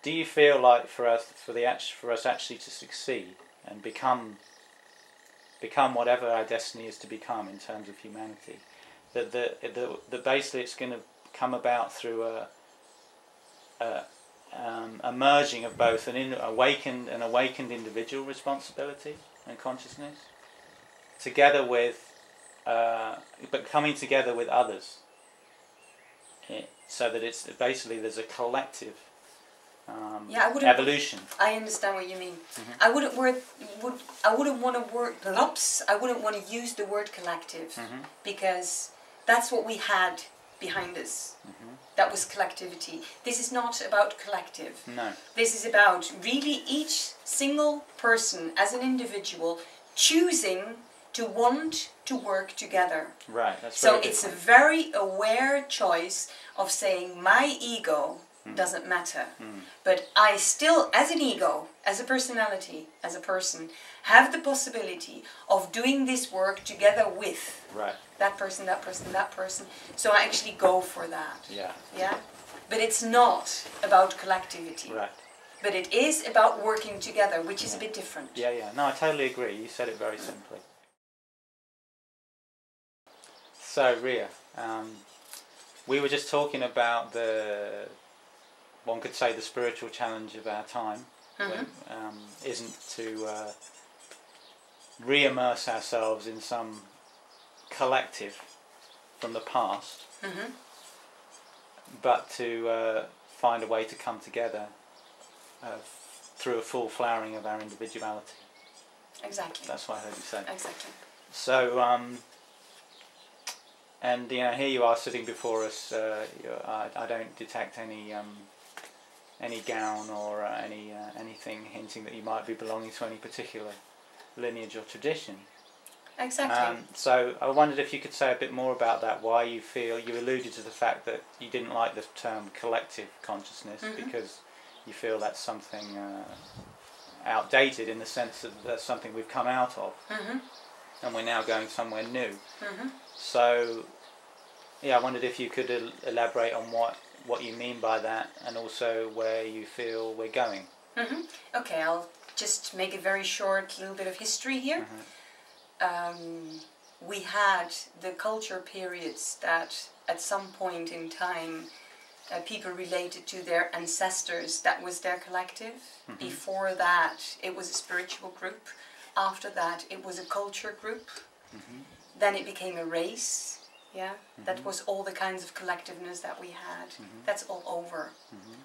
do you feel like for us actually to succeed and become whatever our destiny is to become in terms of humanity, that basically it's going to come about through a merging of both an awakened individual responsibility and consciousness, together with, but coming together with others, so that it's basically there's a collective evolution. I understand what you mean. Mm-hmm. I wouldn't want to use the word collective, Mm-hmm. because that's what we had behind us. Mm-hmm. That was collectivity. This is not about collective. No. This is about really each single person as an individual choosing to want to work together. Right. That's so very it's different. a very aware choice of saying my ego doesn't matter. But I still, as an ego, as a personality, as a person, have the possibility of doing this work together with that person, that person, that person. So I actually go for that. Yeah. Yeah? But it's not about collectivity. Right. But it is about working together, which is a bit different. Yeah, yeah. No, I totally agree. You said it very simply. So, Ria, we were just talking about one could say the spiritual challenge of our time, isn't to re-immerse ourselves in some collective from the past, but to find a way to come together through a full flowering of our individuality. Exactly. That's what I heard you say. Exactly. So, and here you are sitting before us. I don't detect any gown or anything hinting that you might be belonging to any particular lineage or tradition. Exactly. So I wondered if you could say a bit more about that. Why you alluded to the fact that you didn't like the term collective consciousness because you feel that's something outdated, in the sense that that's something we've come out of, and we're now going somewhere new. So, yeah, I wondered if you could elaborate on what you mean by that, and also where you feel we're going. Okay, I'll just make a very short little bit of history here. We had the culture periods that at some point in time people related to their ancestors. That was their collective. Before that it was a spiritual group. After that it was a culture group. Then it became a race. Yeah, that was all the kinds of collectiveness that we had. That's all over.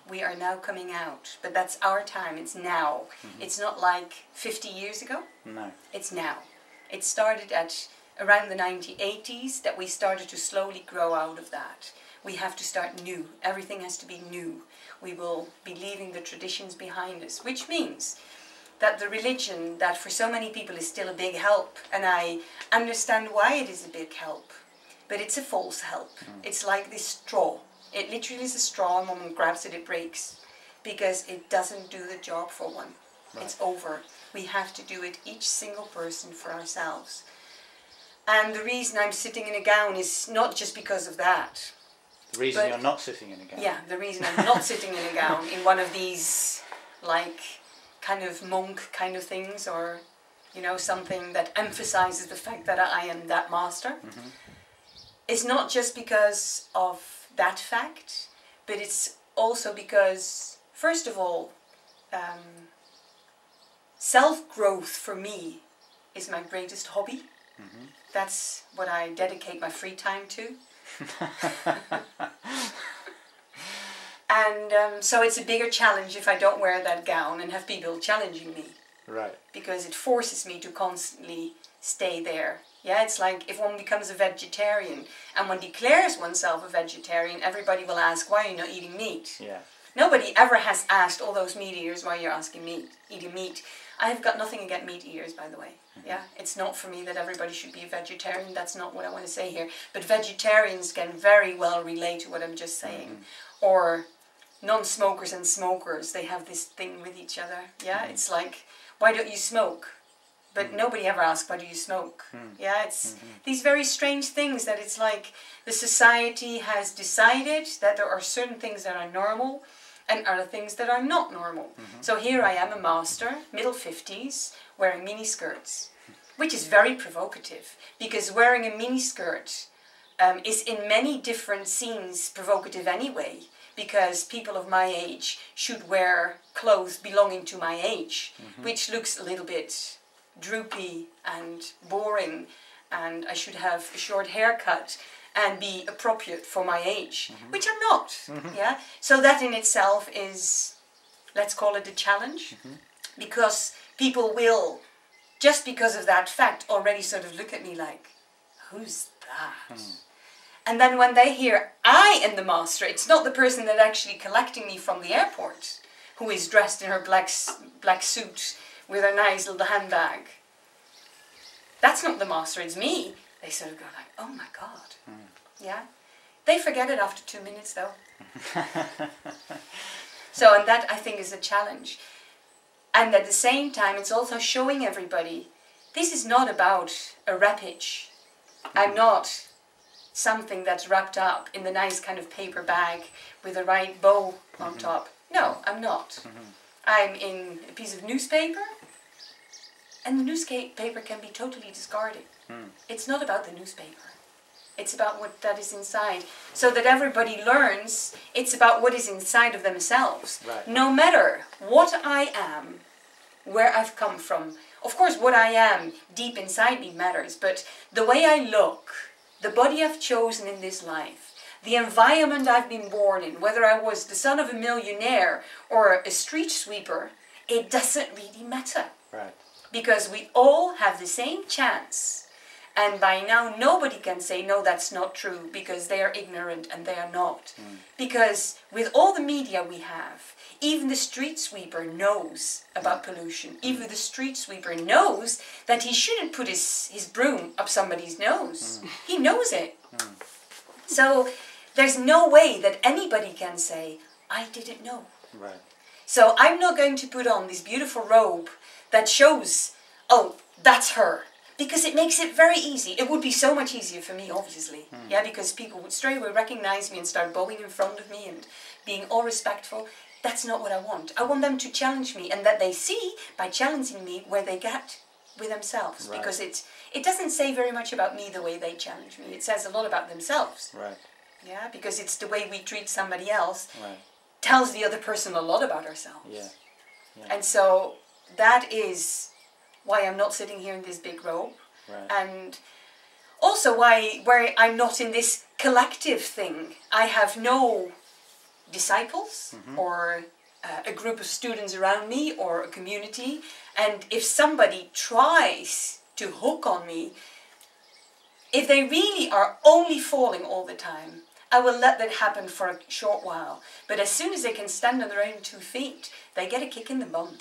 We are now coming out, but that's our time. It's now. It's not like 50 years ago. No. It's now. It started at around the 1980s that we started to slowly grow out of that. We have to start new. Everything has to be new. We will be leaving the traditions behind us, which means that the religion that for so many people is still a big help, and I understand why it is a big help, but it's a false help. It's like this straw. It literally is a straw, and when one grabs it, it breaks, because it doesn't do the job for one. It's over. We have to do it, each single person, for ourselves. And the reason I'm sitting in a gown is not just because of that. The reason you're not sitting in a gown. Yeah, the reason I'm not sitting in a gown, in one of these, like, kind of monk kind of things, or, you know, something that emphasizes the fact that I am that master. It's not just because of that fact, but it's also because, first of all, self-growth for me is my greatest hobby. That's what I dedicate my free time to. And so it's a bigger challenge if I don't wear that gown and have people challenging me. Right. Because it forces me to constantly stay there. Yeah, it's like if one becomes a vegetarian and one declares oneself a vegetarian, everybody will ask, why are you not eating meat? Yeah. Nobody ever has asked all those meat eaters why you're eating meat. I have got nothing against meat eaters, by the way. Yeah, it's not for me that everybody should be a vegetarian. That's not what I want to say here. But vegetarians can very well relate to what I'm just saying. Or non-smokers and smokers, they have this thing with each other. Yeah, it's like, why don't you smoke? But nobody ever asks, why do you smoke? Yeah, it's these very strange things that it's like the society has decided that there are certain things that are normal, and other things that are not normal. So here I am, a master, middle 50s, wearing miniskirts, which is very provocative, because wearing a miniskirt is in many different scenes provocative anyway, because people of my age should wear clothes belonging to my age, which looks a little bit droopy and boring, and I should have a short haircut and be appropriate for my age, which I'm not. Yeah. So that in itself is, let's call it a challenge, because people will, just because of that fact, already sort of look at me like, who's that? And then when they hear I am the master, it's not the person that actually collecting me from the airport, who is dressed in her black suit with her nice little handbag. That's not the master, it's me. They sort of go like, oh my God. Yeah. They forget it after 2 minutes though. So, and that I think is a challenge. And at the same time, it's also showing everybody, this is not about a wrappage. I'm not something that's wrapped up in the nice kind of paper bag with the right bow on top. No, I'm not. I'm in a piece of newspaper, and the newspaper can be totally discarded. It's not about the newspaper. It's about what that is inside. So that everybody learns it's about what is inside of themselves. Right. No matter what I am, where I've come from. Of course, what I am deep inside me matters, but the way I look, the body I've chosen in this life, the environment I've been born in, whether I was the son of a millionaire or a street sweeper, it doesn't really matter. Right. Because we all have the same chance. And by now nobody can say, no, that's not true, because they are ignorant, and they are not. Because with all the media we have, even the street sweeper knows about pollution. Even the street sweeper knows that he shouldn't put his broom up somebody's nose. He knows it. So there's no way that anybody can say, I didn't know. Right. So I'm not going to put on this beautiful robe that shows, oh, that's her. Because it makes it very easy. It would be so much easier for me, obviously. Yeah, because people would straight away recognize me and start bowing in front of me and being all respectful. That's not what I want. I want them to challenge me, and that they see, by challenging me, where they get with themselves. Right. Because it doesn't say very much about me the way they challenge me. It says a lot about themselves. Right. Yeah, because it's the way we treat somebody else. Right. Tells the other person a lot about ourselves. Yeah. Yeah. And so that is why I'm not sitting here in this big robe. Right. And also where I'm not in this collective thing. I have no disciples or a group of students around me or a community. And if somebody tries to hook on me, if they really are only falling all the time, I will let that happen for a short while. But as soon as they can stand on their own 2 feet, they get a kick in the bum.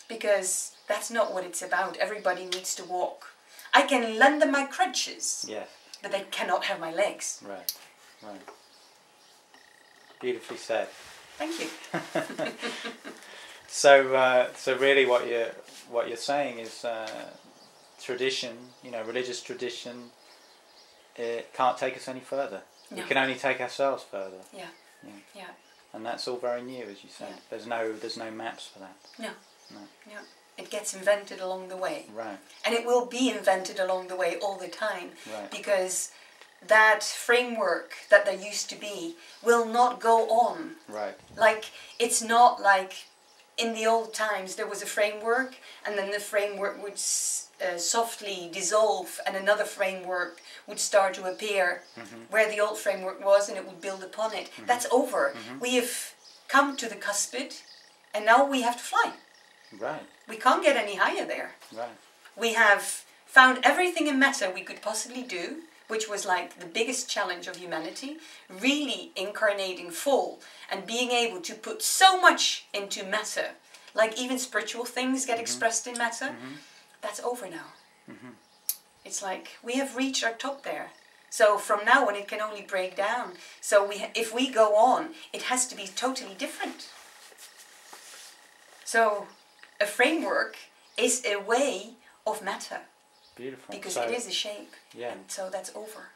Because that's not what it's about. Everybody needs to walk. I can lend them my crutches, but they cannot have my legs. Right. Right. Beautifully said. Thank you. So really, what you're saying is tradition. You know, religious tradition. It can't take us any further. No. We can only take ourselves further. Yeah. Yeah. Yeah. And that's all very new, as you said. Yeah. There's no maps for that. No. No. No. It gets invented along the way. Right. And it will be invented along the way all the time. Right. Because that framework that there used to be will not go on. Right. Like, it's not like in the old times there was a framework, and then the framework would softly dissolve and another framework would start to appear where the old framework was, and it would build upon it. That's over. We have come to the cuspid, and now we have to fly. Right. We can't get any higher there. Right. We have found everything in matter we could possibly do, which was like the biggest challenge of humanity, really incarnating full and being able to put so much into matter, like even spiritual things get expressed in matter. That's over now. It's like we have reached our top there. So from now on it can only break down. So if we go on, it has to be totally different. So a framework is a way of matter. Beautiful. Because so, it is a shape. Yeah. And so that's over.